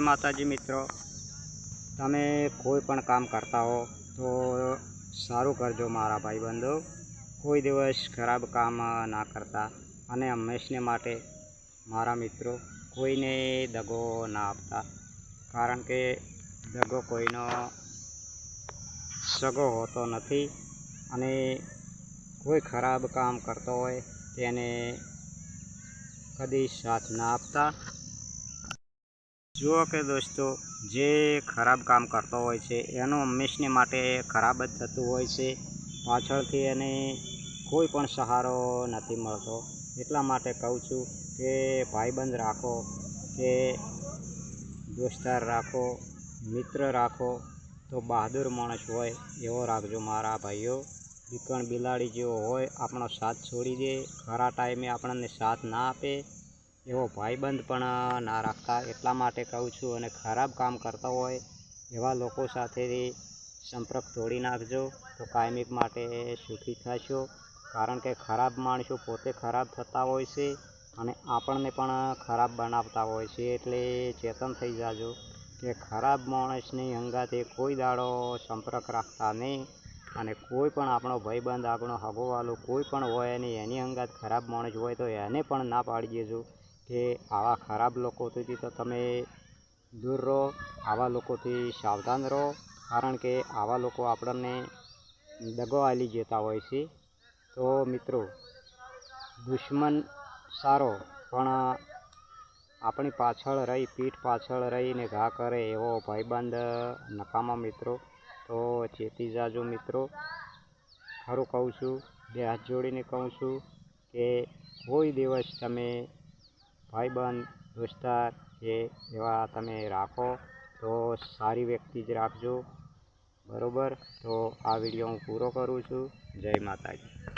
માતાજી મિત્રો, તમે કોઈ પણ કામ કરતા હો તો સારું કરજો મારા ભાઈબંધો. કોઈ દિવસ ખરાબ કામ ના કરતા અને હંમેશને માટે મારા મિત્રો કોઈને દગો ના આપતા, કારણ કે દગો કોઈનો સગો હોતો નથી અને કોઈ ખરાબ કામ કરતો હોય તેને કદી સાથ ના આપતા. જુઓ કે દોસ્તો, જે ખરાબ કામ કરતો હોય છે એનું હંમેશને માટે ખરાબ જ થતું હોય છે. પાછળથી એને કોઈ પણ સહારો નથી મળતો. એટલા માટે કહું છું કે ભાઈબંધ રાખો કે દોસ્તાર રાખો, મિત્ર રાખો તો બહાદુર માણસ હોય એવો રાખજો મારા ભાઈઓ. બીકણ બિલાડી જેવો હોય, આપણો સાથ છોડી દે, ખરા ટાઈમે આપણને સાથ ના આપે એવો ભાઈબંધ પણ ના રાખતા. એટલા માટે કહું છું. અને ખરાબ કામ કરતા હોય એવા લોકો સાથેથી સંપર્ક તોડી નાખજો તો કાયમિક માટે સુખી થશો. કારણ કે ખરાબ માણસો પોતે ખરાબ થતા હોય છે અને આપણને પણ ખરાબ બનાવતા હોય છે. એટલે ચેતન થઈ જાજો કે ખરાબ માણસની હંગાથે કોઈ દાડો સંપર્ક રાખતા નહીં. અને કોઈ પણ આપણો ભાઈબંધ, આપણો હગોવાલો કોઈ પણ હોય અને એની હંગાથ ખરાબ માણસ હોય તો એને પણ ના પાડી દેજો કે આવા ખરાબ લોકોથી તો તમે દૂર રહો, આવા લોકોથી સાવધાન રહો. કારણ કે આવા લોકો આપણને દગો આલી જતા હોય છે. તો મિત્રો, દુશ્મન સારો પણ આપણી પાછળ રહી, પીઠ પાછળ રહીને ઘા કરે એવો ભાઈબંધ નકામા મિત્રો. તો ચેતી જાજો મિત્રો. ખરું કહું છું, બે હાથ જોડીને કહું છું કે કોઈ દિવસ તમે ભાઈબંધ, દોસ્તાર કે એવા તમે રાખો તો સારી વ્યક્તિ જ રાખજો. બરાબર? તો આ વિડીયો હું પૂરો કરું છું. જય માતાજી.